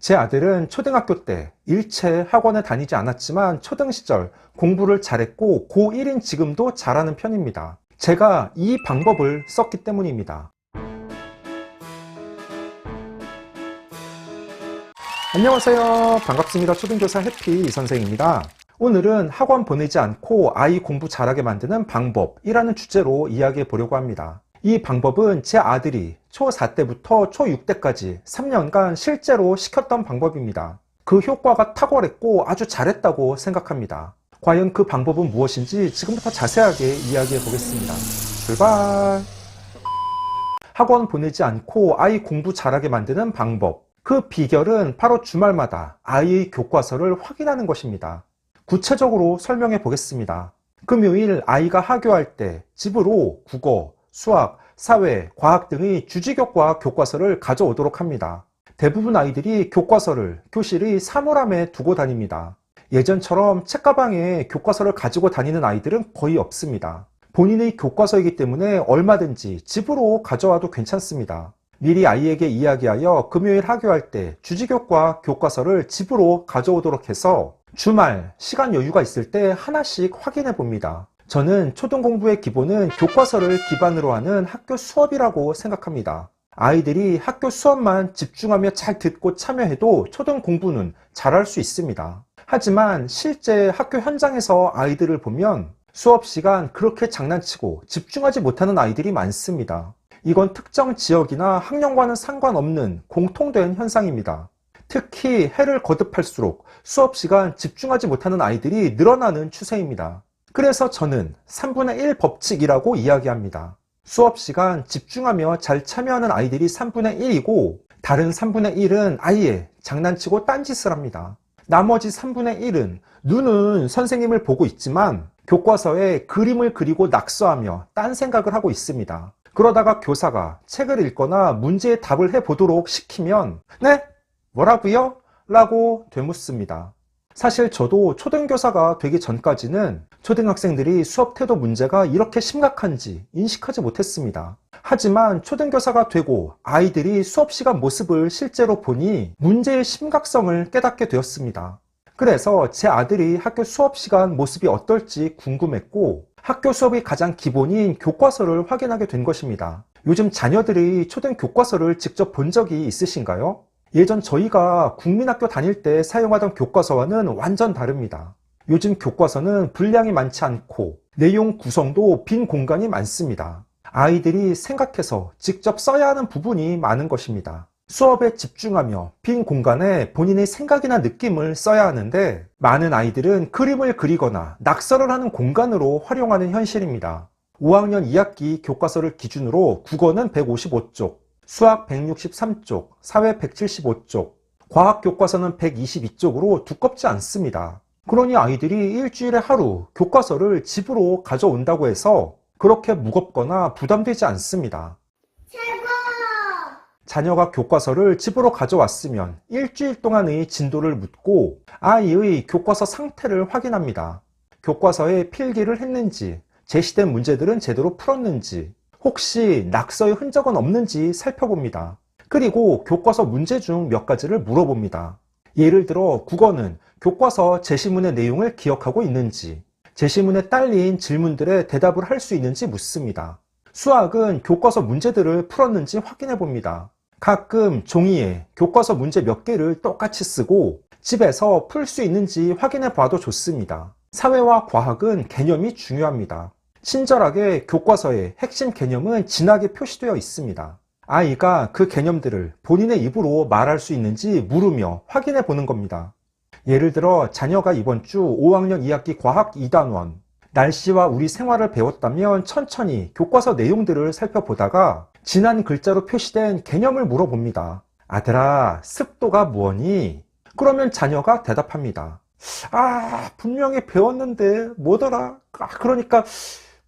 제 아들은 초등학교 때 일체 학원에 다니지 않았지만 초등 시절 공부를 잘했고 고1인 지금도 잘하는 편입니다. 제가 이 방법을 썼기 때문입니다. 안녕하세요. 반갑습니다. 초등교사 해피 이선생입니다. 오늘은 학원 보내지 않고 아이 공부 잘하게 만드는 방법이라는 주제로 이야기해 보려고 합니다. 이 방법은 제 아들이 초4 때부터 초6 때까지 3년간 실제로 시켰던 방법입니다. 그 효과가 탁월했고 아주 잘했다고 생각합니다. 과연 그 방법은 무엇인지 지금부터 자세하게 이야기해 보겠습니다. 출발! 학원 보내지 않고 아이 공부 잘하게 만드는 방법. 그 비결은 바로 주말마다 아이의 교과서를 확인하는 것입니다. 구체적으로 설명해 보겠습니다. 금요일 아이가 하교할 때 집으로 국어, 수학, 사회, 과학 등의 주지교과 교과서를 가져오도록 합니다. 대부분 아이들이 교과서를 교실의 사물함에 두고 다닙니다. 예전처럼 책가방에 교과서를 가지고 다니는 아이들은 거의 없습니다. 본인의 교과서이기 때문에 얼마든지 집으로 가져와도 괜찮습니다. 미리 아이에게 이야기하여 금요일 하교할 때 주지교과 교과서를 집으로 가져오도록 해서 주말 시간 여유가 있을 때 하나씩 확인해 봅니다. 저는 초등 공부의 기본은 교과서를 기반으로 하는 학교 수업이라고 생각합니다. 아이들이 학교 수업만 집중하며 잘 듣고 참여해도 초등 공부는 잘할 수 있습니다. 하지만 실제 학교 현장에서 아이들을 보면 수업 시간 그렇게 장난치고 집중하지 못하는 아이들이 많습니다. 이건 특정 지역이나 학년과는 상관없는 공통된 현상입니다. 특히 해를 거듭할수록 수업 시간 집중하지 못하는 아이들이 늘어나는 추세입니다. 그래서 저는 3분의 1 법칙이라고 이야기합니다. 수업 시간 집중하며 잘 참여하는 아이들이 3분의 1이고 다른 3분의 1은 아예 장난치고 딴짓을 합니다. 나머지 3분의 1은 눈은 선생님을 보고 있지만 교과서에 그림을 그리고 낙서하며 딴 생각을 하고 있습니다. 그러다가 교사가 책을 읽거나 문제의 답을 해보도록 시키면 네? 뭐라고요? 라고 되묻습니다. 사실 저도 초등교사가 되기 전까지는 초등학생들이 수업 태도 문제가 이렇게 심각한지 인식하지 못했습니다. 하지만 초등교사가 되고 아이들이 수업 시간 모습을 실제로 보니 문제의 심각성을 깨닫게 되었습니다. 그래서 제 아들이 학교 수업 시간 모습이 어떨지 궁금했고 학교 수업의 가장 기본인 교과서를 확인하게 된 것입니다. 요즘 자녀들이 초등 교과서를 직접 본 적이 있으신가요? 예전 저희가 국민학교 다닐 때 사용하던 교과서와는 완전 다릅니다. 요즘 교과서는 분량이 많지 않고 내용 구성도 빈 공간이 많습니다. 아이들이 생각해서 직접 써야 하는 부분이 많은 것입니다. 수업에 집중하며 빈 공간에 본인의 생각이나 느낌을 써야 하는데 많은 아이들은 그림을 그리거나 낙서를 하는 공간으로 활용하는 현실입니다. 5학년 2학기 교과서를 기준으로 국어는 155쪽, 수학 163쪽, 사회 175쪽, 과학 교과서는 122쪽으로 두껍지 않습니다. 그러니 아이들이 일주일에 하루 교과서를 집으로 가져온다고 해서 그렇게 무겁거나 부담되지 않습니다. 최고! 자녀가 교과서를 집으로 가져왔으면 일주일 동안의 진도를 묻고 아이의 교과서 상태를 확인합니다. 교과서에 필기를 했는지, 제시된 문제들은 제대로 풀었는지, 혹시 낙서의 흔적은 없는지 살펴봅니다. 그리고 교과서 문제 중 몇 가지를 물어봅니다. 예를 들어 국어는 교과서 제시문의 내용을 기억하고 있는지, 제시문에 딸린 질문들에 대답을 할 수 있는지 묻습니다. 수학은 교과서 문제들을 풀었는지 확인해 봅니다. 가끔 종이에 교과서 문제 몇 개를 똑같이 쓰고 집에서 풀 수 있는지 확인해 봐도 좋습니다. 사회와 과학은 개념이 중요합니다. 친절하게 교과서의 핵심 개념은 진하게 표시되어 있습니다. 아이가 그 개념들을 본인의 입으로 말할 수 있는지 물으며 확인해 보는 겁니다. 예를 들어 자녀가 이번 주 5학년 2학기 과학 2단원 날씨와 우리 생활을 배웠다면 천천히 교과서 내용들을 살펴보다가 진한 글자로 표시된 개념을 물어봅니다. 아들아, 습도가 뭐니? 그러면 자녀가 대답합니다. 분명히 배웠는데 뭐더라? 그러니까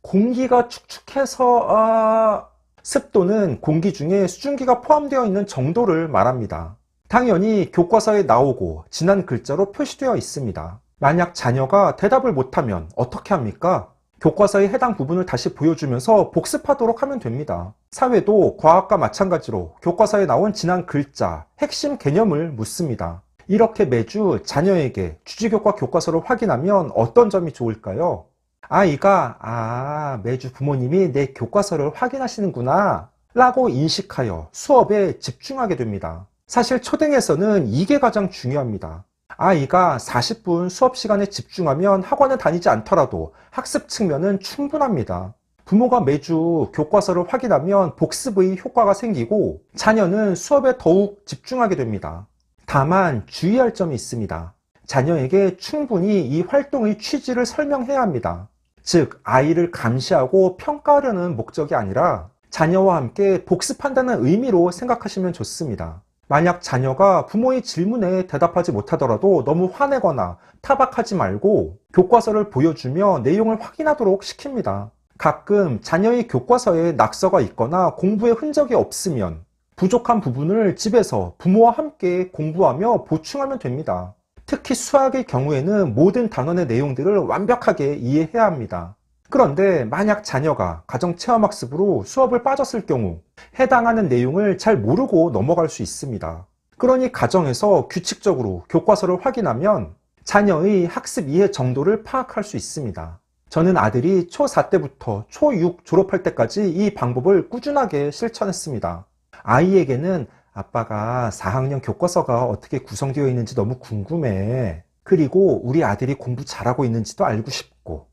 공기가 축축해서 습도는 공기 중에 수증기가 포함되어 있는 정도를 말합니다. 당연히 교과서에 나오고 진한 글자로 표시되어 있습니다. 만약 자녀가 대답을 못하면 어떻게 합니까? 교과서의 해당 부분을 다시 보여주면서 복습하도록 하면 됩니다. 사회도 과학과 마찬가지로 교과서에 나온 지난 글자, 핵심 개념을 묻습니다. 이렇게 매주 자녀에게 주지교과 교과서를 확인하면 어떤 점이 좋을까요? 아이가 매주 부모님이 내 교과서를 확인하시는구나 라고 인식하여 수업에 집중하게 됩니다. 사실 초등에서는 이게 가장 중요합니다. 아이가 40분 수업 시간에 집중하면 학원에 다니지 않더라도 학습 측면은 충분합니다. 부모가 매주 교과서를 확인하면 복습의 효과가 생기고 자녀는 수업에 더욱 집중하게 됩니다. 다만 주의할 점이 있습니다. 자녀에게 충분히 이 활동의 취지를 설명해야 합니다. 즉, 아이를 감시하고 평가하려는 목적이 아니라 자녀와 함께 복습한다는 의미로 생각하시면 좋습니다. 만약 자녀가 부모의 질문에 대답하지 못하더라도 너무 화내거나 타박하지 말고 교과서를 보여주며 내용을 확인하도록 시킵니다. 가끔 자녀의 교과서에 낙서가 있거나 공부의 흔적이 없으면 부족한 부분을 집에서 부모와 함께 공부하며 보충하면 됩니다. 특히 수학의 경우에는 모든 단원의 내용들을 완벽하게 이해해야 합니다. 그런데 만약 자녀가 가정체험학습으로 수업을 빠졌을 경우 해당하는 내용을 잘 모르고 넘어갈 수 있습니다. 그러니 가정에서 규칙적으로 교과서를 확인하면 자녀의 학습 이해 정도를 파악할 수 있습니다. 저는 아들이 초4 때부터 초6 졸업할 때까지 이 방법을 꾸준하게 실천했습니다. 아이에게는 아빠가 4학년 교과서가 어떻게 구성되어 있는지 너무 궁금해. 그리고 우리 아들이 공부 잘하고 있는지도 알고 싶고.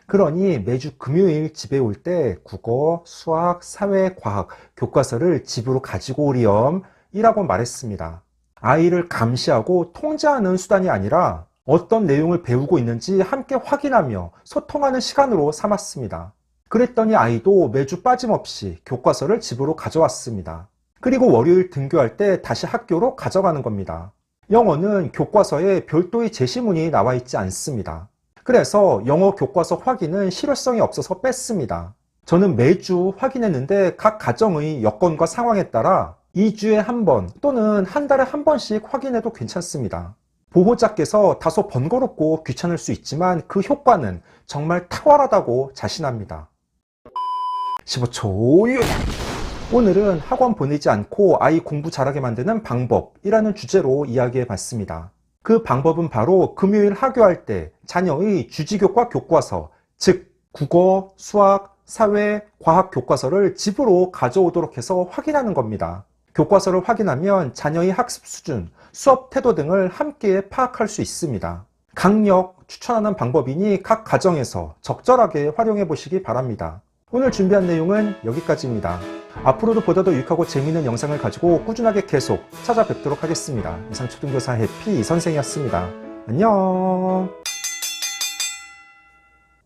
그러니 매주 금요일 집에 올 때 국어, 수학, 사회, 과학 교과서를 집으로 가지고 오렴 이라고 말했습니다. 아이를 감시하고 통제하는 수단이 아니라 어떤 내용을 배우고 있는지 함께 확인하며 소통하는 시간으로 삼았습니다. 그랬더니 아이도 매주 빠짐없이 교과서를 집으로 가져왔습니다. 그리고 월요일 등교할 때 다시 학교로 가져가는 겁니다. 영어는 교과서에 별도의 제시문이 나와 있지 않습니다. 그래서 영어 교과서 확인은 실효성이 없어서 뺐습니다. 저는 매주 확인했는데 각 가정의 여건과 상황에 따라 2주에 한 번 또는 한 달에 한 번씩 확인해도 괜찮습니다. 보호자께서 다소 번거롭고 귀찮을 수 있지만 그 효과는 정말 탁월하다고 자신합니다. 15초 요약! 오늘은 학원 보내지 않고 아이 공부 잘하게 만드는 방법이라는 주제로 이야기해 봤습니다. 그 방법은 바로 금요일 하교할 때 자녀의 주지교과 교과서, 즉 국어, 수학, 사회, 과학 교과서를 집으로 가져오도록 해서 확인하는 겁니다. 교과서를 확인하면 자녀의 학습 수준, 수업 태도 등을 함께 파악할 수 있습니다. 강력 추천하는 방법이니 각 가정에서 적절하게 활용해 보시기 바랍니다. 오늘 준비한 내용은 여기까지입니다. 앞으로도 보다 더 유익하고 재미있는 영상을 가지고 꾸준하게 계속 찾아뵙도록 하겠습니다. 이상 초등교사 해피 이선생이었습니다. 안녕.